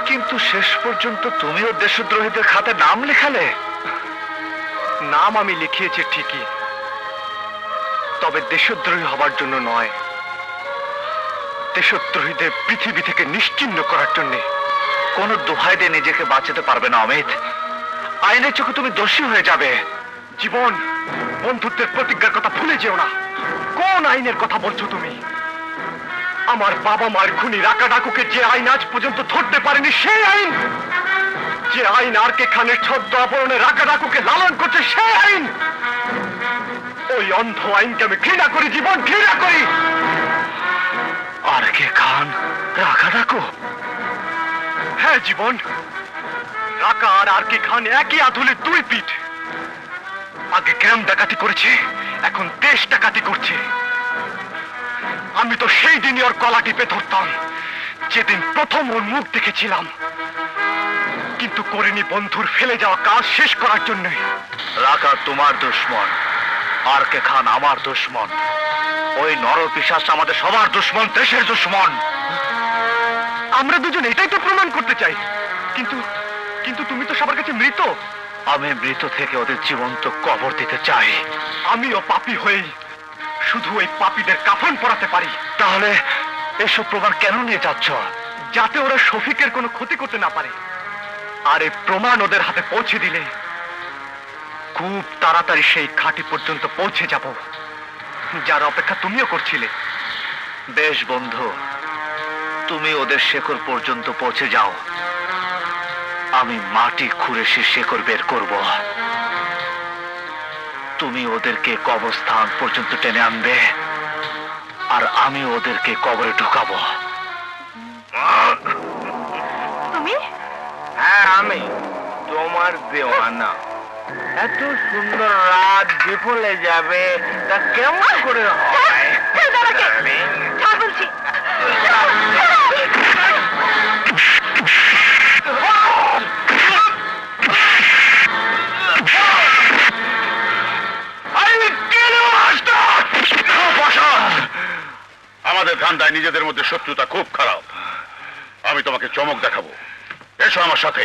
কিন্তু শেষ পর্যন্ত তুমিও দেশদ্রোহীদের খাতে নাম লেখালে। নাম আমি লিখিয়েছি ঠিকই, তবে দেশদ্রোহী হবার জন্য নয়, দেশদ্রোহীদের পৃথিবী থেকে নিশ্চিহ্ন করার জন্য। কোন দোহাই দিয়ে নিজেকে বাঁচাতে পারবে না অমিত। আইনের চোখে তুমি দোষী হয়ে যাবে। জীবন, বন্ধুত্বের প্রতিজ্ঞার কথা ভুলে যেও না। কোন আইনের কথা বলছো তুমি? আমার বাবা মায়ের খুনি রাকা ডাকুকে যে আইন আজ পর্যন্ত ধরতে পারেনি সেই আইন, যে আইন আর কে খানের ছদ্ম আবরণে রাকা ডাকুকে লালন করছে সেই আইন, ওই অন্ধ আইনকে আমি ঘৃণা করি জীবন, ঘৃণা করি। আর কে খান রাকা ডাকু? হ্যাঁ জীবন, রাকা আর কে খান একই আধুলির দুই পিঠ। আগে গ্রাম ডাকাতি করেছে, এখন দেশ ডাকাতি করছে। আমি তো সেই দিনই ওর গলা টিপে ধরতাম যেদিন প্রথম ওর মুখ দেখেছিলাম, কিন্তু করিনি বন্ধুর ফেলে যাওয়া কাজ শেষ করার জন্য। রাকা তোমার দুশ্মন, আর কে খান আমার দুশ্মন। ওই নরপিশাচ আমাদের সবার দুশ্মন, দেশের দুশ্মন। আমরা দুজন এটাই তো প্রমাণ করতে চাই, কিন্তু কিন্তু তুমি তো সবার কাছে মৃত। আমি মৃত থেকে ওদের জীবন্ত কবর দিতে চাই। আমিও পাপী হয়েই শুধু ওই পাপীদের কাফন পরাতে পারি। তাহলে এসব প্রমাণ কেন নিয়ে যাচ্ছ? যাতে ওরা শফিকের কোনো ক্ষতি করতে না পারে। আর এই প্রমাণ ওদের হাতে পৌঁছে দিলে খুব তাড়াতাড়ি সেই ঘাঁটি পর্যন্ত পৌঁছে যাব, যার অপেক্ষা তুমিও করছিলে। বেশ বন্ধু, তুমি ওদের শেকড় পর্যন্ত পৌঁছে যাও, আমি মাটি খুঁড়ে সে শেকড় বের করব। তুমি ওদেরকে কবরস্থান পর্যন্ত টেনে আনবে, আর আমি ওদেরকে কবরে ঢুকাবো। তুমি? হ্যাঁ আমি তোমার দেওয়ানা। এত সুন্দর রাত বিফলে যাবে তা কেমন করে হয়? আমাদের ধান্দায় নিজেদের মধ্যে শত্রুতা খুব খারাপ। আমি তোমাকে চমক দেখাবো, এসো আমার সাথে।